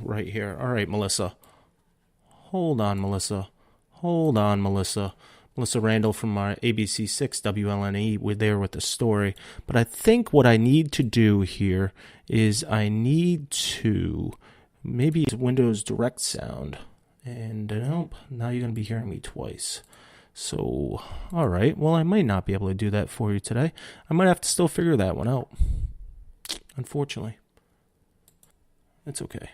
right here. All right, Melissa. Hold on, Melissa. Hold on, Melissa. Melissa Randall from our ABC6 WLNE. We're there with the story. But I think what I need to do here is I need to maybe Windows Direct Sound. And nope, now you're going to be hearing me twice. So, all right. Well, I might not be able to do that for you today. I might have to still figure that one out. Unfortunately. It's okay.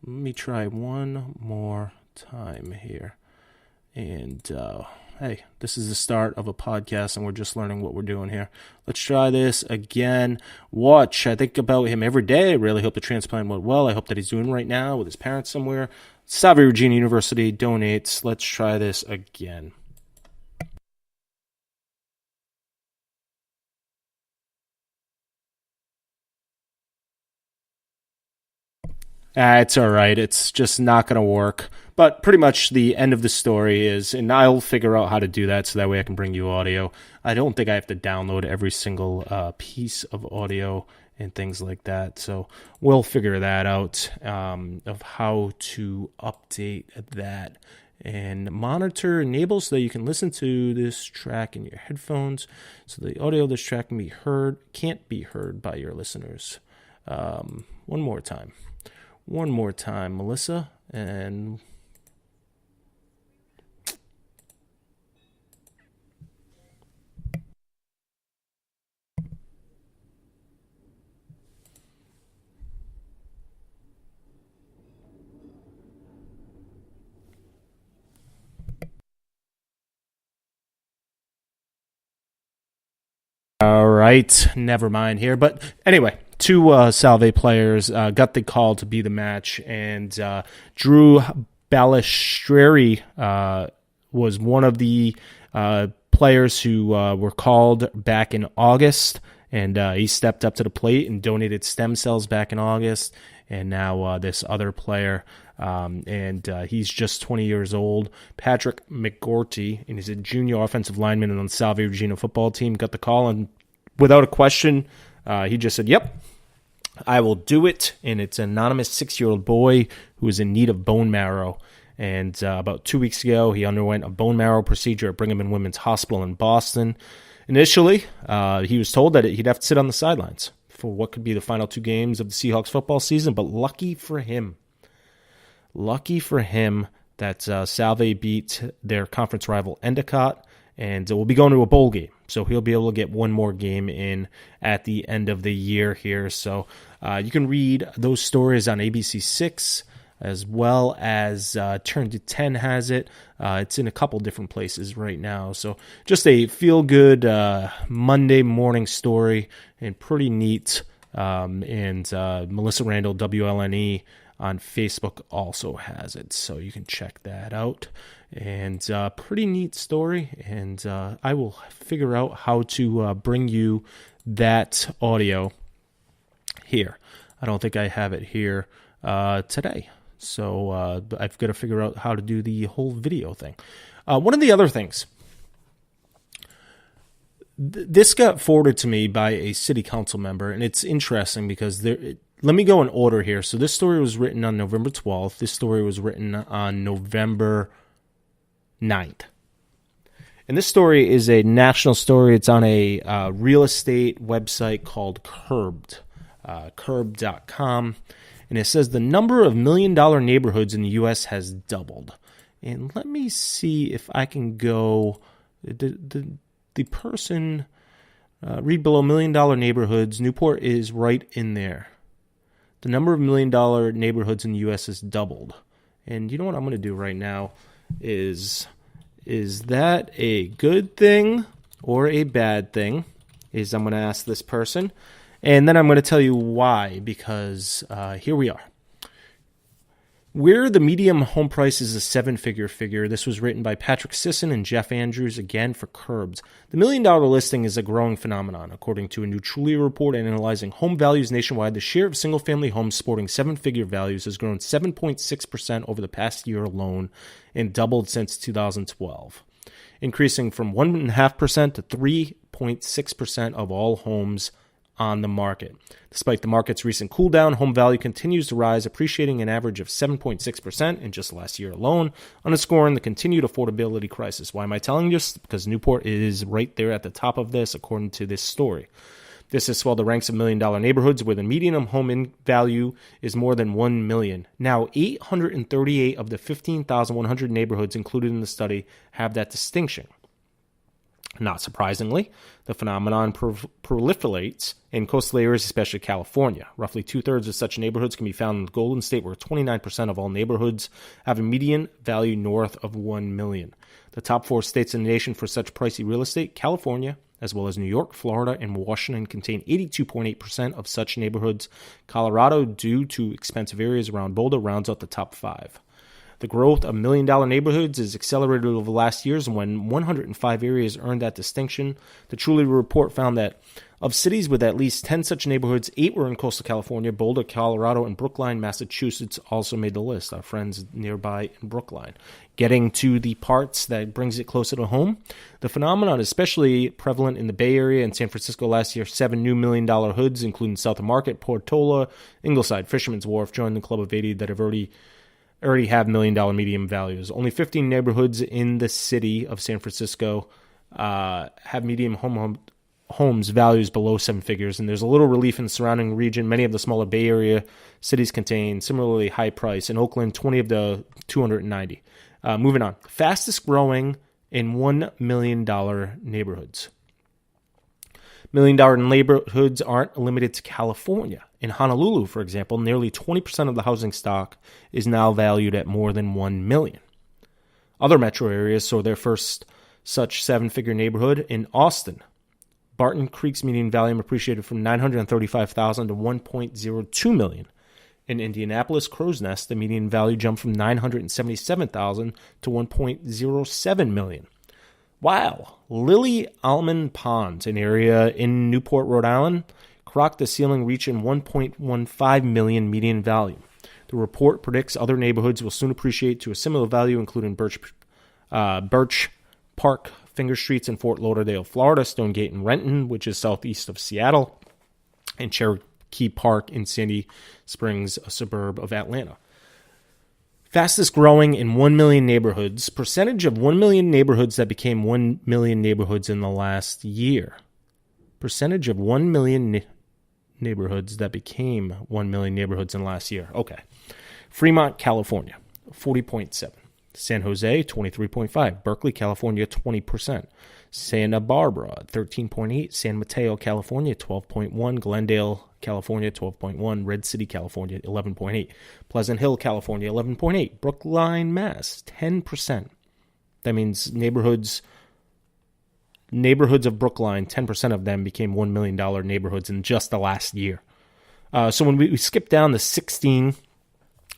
Let me try one more time here. And, hey, this is the start of a podcast, and we're just learning what we're doing here. Let's try this again. Watch. I think about him every day. I really hope the transplant went well. I hope that he's doing right now with his parents somewhere. Salve Regina University donates. Let's try this again. It's all right. It's just not going to work. But pretty much the end of the story is, and I'll figure out how to do that so that way I can bring you audio. I don't think I have to download every single piece of audio and things like that. So we'll figure that out of how to update that and monitor enable so that you can listen to this track in your headphones. So the audio of this track can't be heard by your listeners. One more time. One more time, Melissa, and all right, never mind here. But anyway, two Salve players got the call to be the match, and Drew Balistreri was one of the players who were called back in August, and he stepped up to the plate and donated stem cells back in August. And now this other player, and he's just 20 years old, Patrick McGorty, and he's a junior offensive lineman on the Salve Regina football team, got the call, and without a question, he just said, yep, I will do it. And it's an anonymous 6-year-old boy who is in need of bone marrow. And about 2 weeks ago, he underwent a bone marrow procedure at Brigham and Women's Hospital in Boston. Initially, he was told that he'd have to sit on the sidelines for what could be the final 2 games of the Seahawks football season. But lucky for him that Salve beat their conference rival Endicott, and we'll be going to a bowl game. So he'll be able to get one more game in at the end of the year here. So you can read those stories on ABC6, as well as Turn to 10 has it. It's in a couple different places right now. So just a feel-good Monday morning story, and pretty neat. And Melissa Randall, WLNE, on Facebook also has it. So you can check that out. And pretty neat story. And I will figure out how to bring you that audio here. I don't think I have it here today. So I've got to figure out how to do the whole video thing. One of the other things, this got forwarded to me by a city council member, and it's interesting because let me go in order here. So this story was written on November 12th. This story was written on November 9th. And this story is a national story. It's on a real estate website called Curbed, curb.com. And it says the number of $1 million neighborhoods in the U.S. has doubled. And let me see if I can go. The person, read below $1 million neighborhoods. Newport is right in there. The number of $1 million neighborhoods in the U.S. has doubled. And you know what I'm going to do right now is that a good thing or a bad thing? I'm going to ask this person. And then I'm going to tell you why, because here we are. Where the medium home price is a 7-figure figure, this was written by Patrick Sisson and Jeff Andrews, again for Curbed. The $1 million listing is a growing phenomenon. According to a new Trulia report analyzing home values nationwide, the share of single-family homes sporting 7-figure values has grown 7.6% over the past year alone and doubled since 2012, increasing from 1.5% to 3.6% of all homes on the market. Despite the market's recent cool down, home value continues to rise, appreciating an average of 7.6% in just last year alone, underscoring the continued affordability crisis. Why am I telling you this? Because Newport is right there at the top of this, according to this story. This has swelled the ranks of million-dollar neighborhoods where the median home in value is more than $1 million. Now, 838 of the 15,100 neighborhoods included in the study have that distinction. Not surprisingly, the phenomenon proliferates in coastal areas, especially California. Roughly two-thirds of such neighborhoods can be found in the Golden State, where 29% of all neighborhoods have a median value north of $1 million. The top 4 states in the nation for such pricey real estate, California, as well as New York, Florida, and Washington, contain 82.8% of such neighborhoods. Colorado, due to expensive areas around Boulder, rounds out the top 5. The growth of million-dollar neighborhoods is accelerated over the last years, and when 105 areas earned that distinction. The Truly report found that of cities with at least 10 such neighborhoods, 8 were in coastal California. Boulder, Colorado, and Brookline, Massachusetts also made the list. Our friends nearby in Brookline. Getting to the parts that brings it closer to home, the phenomenon is especially prevalent in the Bay Area and San Francisco last year. 7 new million-dollar hoods, including South of Market, Portola, Ingleside, Fisherman's Wharf, joined the club of 80 that have already have million-dollar median values. Only 15 neighborhoods in the city of San Francisco have median homes values below 7 figures, and there's a little relief in the surrounding region. Many of the smaller Bay Area cities contain similarly high price. In Oakland, 20 of the 290. Moving on. Fastest growing in $1 million neighborhoods. Million-dollar neighborhoods aren't limited to California. In Honolulu, for example, nearly 20% of the housing stock is now valued at more than $1 million. Other metro areas saw their first such 7-figure neighborhood in Austin. Barton Creek's median value appreciated from $935,000 to $1.02 million. In Indianapolis, Crow's Nest, the median value jumped from $977,000 to $1.07 million. Wow. Lily Almond Pond, an area in Newport, Rhode Island, clocked the ceiling, reaching $1.15 million median value. The report predicts other neighborhoods will soon appreciate to a similar value, including Birch Park, Finger Streets in Fort Lauderdale, Florida, Stonegate in Renton, which is southeast of Seattle, and Cherokee Park in Sandy Springs, a suburb of Atlanta. Fastest growing in 1 million neighborhoods. Percentage of 1 million neighborhoods that became 1 million neighborhoods in the last year. Percentage of 1 million neighborhoods that became 1 million neighborhoods in the last year. Okay. Fremont, California, 40.7. San Jose, 23.5. Berkeley, California, 20%. Santa Barbara, 13.8. San Mateo, California, 12.1. Glendale, California, 12.1. Red City, California, 11.8. Pleasant Hill, California, 11.8. Brookline, Mass, 10%. That means neighborhoods of Brookline, 10% of them became $1 million neighborhoods in just the last year. So when we skip down to 16,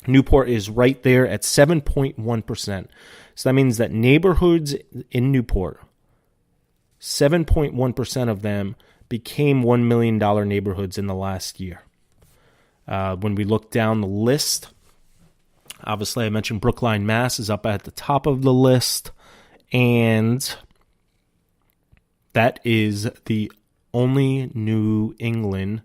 Newport is right there at 7.1%. So that means that neighborhoods in Newport, 7.1% of them became $1 million neighborhoods in the last year. When we look down the list, obviously I mentioned Brookline, Mass. is up at the top of the list, and that is the only New England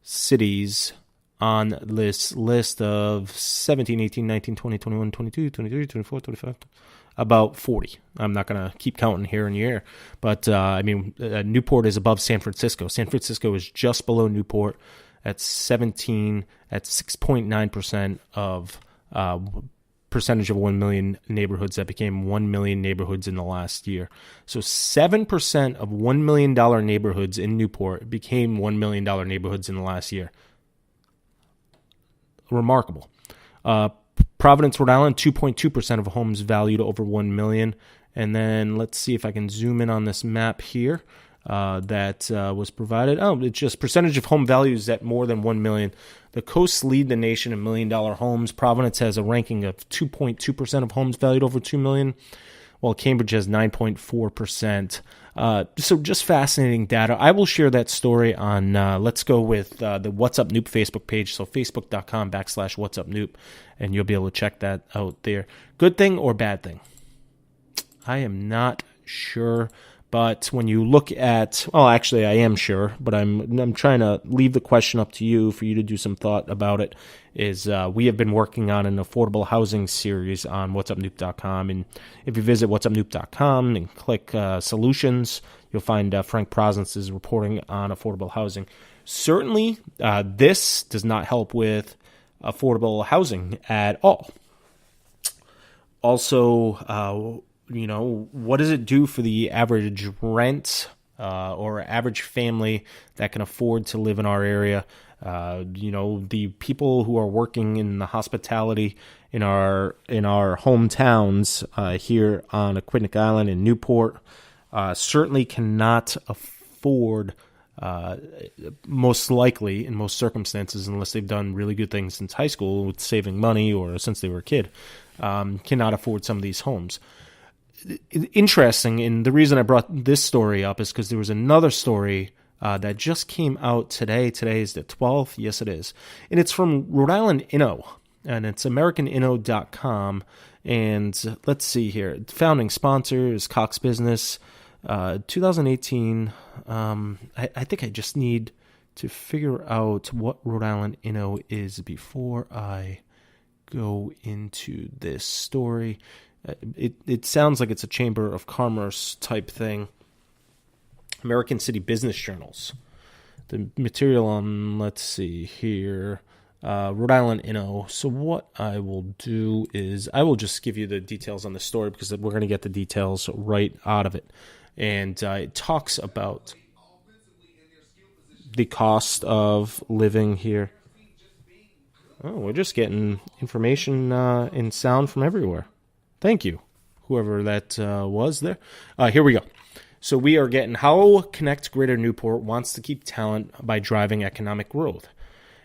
cities on this list of 17, 18, 19, 20, 21, 22, 23, 24, 25, about 40. I'm not going to keep counting here in the air, but Newport is above San Francisco. San Francisco is just below Newport at 6.9% of percentage of 1 million neighborhoods that became 1 million neighborhoods in the last year. So 7% of $1 million neighborhoods in Newport became $1 million neighborhoods in the last year. Remarkable. Providence, Rhode Island, 2.2% of homes valued over 1 million. And then let's see if I can zoom in on this map here that was provided. Oh, it's just percentage of home values at more than 1 million. The coasts lead the nation in $1 million homes. Providence has a ranking of 2.2% of homes valued over 2 million, while Cambridge has 9.4%. So just fascinating data. I will share that story on, let's go with the What's Up Noop Facebook page. So facebook.com/What's Up Noop, and you'll be able to check that out there. Good thing or bad thing? I am not sure, But when you look at, well, actually, I am sure, but I'm trying to leave the question up to you for you to do some thought about it. Is we have been working on an affordable housing series on whatsupnoop.com, and if you visit whatsupnoop.com and click solutions, you'll find Frank Prosnitz reporting on affordable housing. Certainly, this does not help with affordable housing at all. Also, what does it do for the average rent or average family that can afford to live in our area? The people who are working in the hospitality in our hometowns here on Aquidneck Island in Newport certainly cannot afford, most likely in most circumstances, unless they've done really good things since high school with saving money or since they were a kid, cannot afford some of these homes. Interesting, and the reason I brought this story up is because there was another story that just came out today. Today is the 12th. Yes, it is. And it's from Rhode Island Inno, and it's AmericanInno.com. And let's see here. Founding sponsor is Cox Business. 2018. I think I just need to figure out what Rhode Island Inno is before I go into this story. It sounds like it's a Chamber of Commerce type thing. American City Business Journals. The material on, let's see here, Rhode Island Inno. So what I will do is I will just give you the details on the story because we're going to get the details right out of it. And it talks about the cost of living here. Oh, we're just getting information in sound from everywhere. Thank you, whoever that was there. Here we go. So we are getting how Connect Greater Newport wants to keep talent by driving economic growth.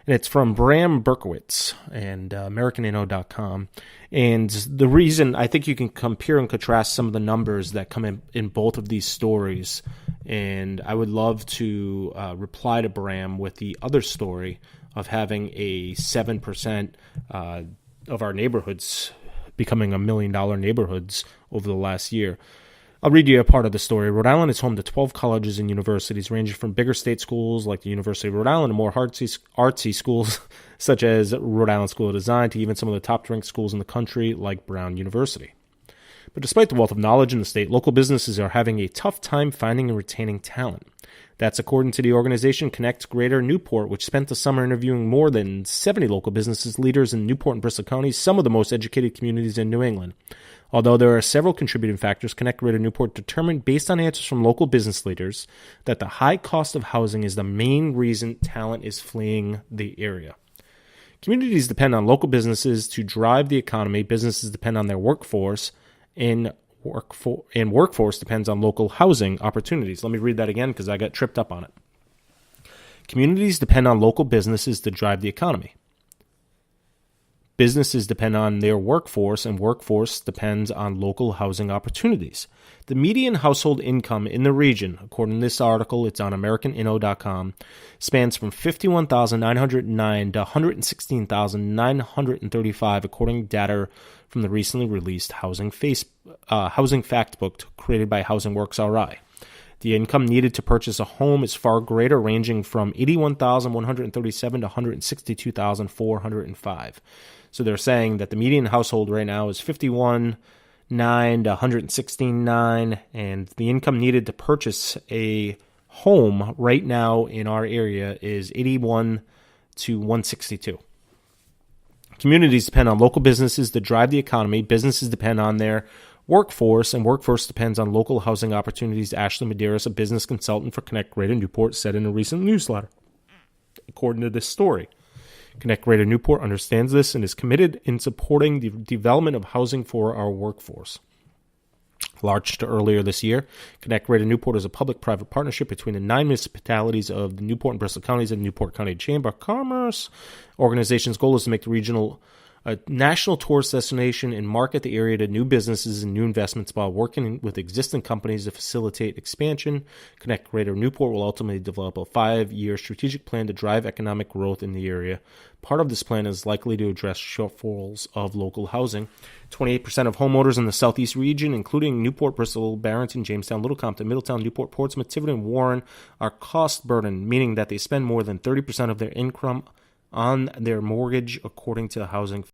And it's from Bram Berkowitz and AmericanInno.com. And the reason, I think you can compare and contrast some of the numbers that come in both of these stories. And I would love to reply to Bram with the other story of having a 7% of our neighborhoods becoming $1 million neighborhoods over the last year. I'll read you a part of the story. Rhode Island is home to 12 colleges and universities ranging from bigger state schools like the University of Rhode Island to more artsy schools such as Rhode Island School of Design to even some of the top-ranked schools in the country like Brown University. But despite the wealth of knowledge in the state, local businesses are having a tough time finding and retaining talent. That's according to the organization Connect Greater Newport, which spent the summer interviewing more than 70 local businesses leaders in Newport and Bristol counties, some of the most educated communities in New England. Although there are several contributing factors, Connect Greater Newport determined, based on answers from local business leaders, that the high cost of housing is the main reason talent is fleeing the area. Communities depend on local businesses to drive the economy. Businesses depend on their workforce, and workforce depends on local housing opportunities. Let me read that again because I got tripped up on it. Communities depend on local businesses to drive the economy. Businesses depend on their workforce, and workforce depends on local housing opportunities. The median household income in the region, according to this article, it's on AmericanInno.com, spans from $51,909 to $116,935, according to data from the recently released Housing Fact Book created by Housing Works RI. The income needed to purchase a home is far greater, ranging from $81,137 to $162,405. So they're saying that the median household right now is $51,900 to $116,900, and the income needed to purchase a home right now in our area is $81,000 to $162,000. Communities depend on local businesses to drive the economy. Businesses depend on their workforce, and workforce depends on local housing opportunities. Ashley Medeiros, a business consultant for Connect Greater Newport, said in a recent newsletter. According to this story, Connect Greater Newport understands this and is committed in supporting the development of housing for our workforce. Launched earlier this year, Connect Greater Newport is a public-private partnership between the 9 municipalities of the Newport and Bristol counties and Newport County Chamber of Commerce. Organization's goal is to make the a national tourist destination and market the area to new businesses and new investments while working with existing companies to facilitate expansion. Connect Greater Newport will ultimately develop a 5-year strategic plan to drive economic growth in the area. Part of this plan is likely to address shortfalls of local housing. 28% of homeowners in the southeast region, including Newport, Bristol, Barrington, Jamestown, Little Compton, Middletown, Newport, Portsmouth, Tiverton, and Warren, are cost burdened, meaning that they spend more than 30% of their income on their mortgage, according to the Housing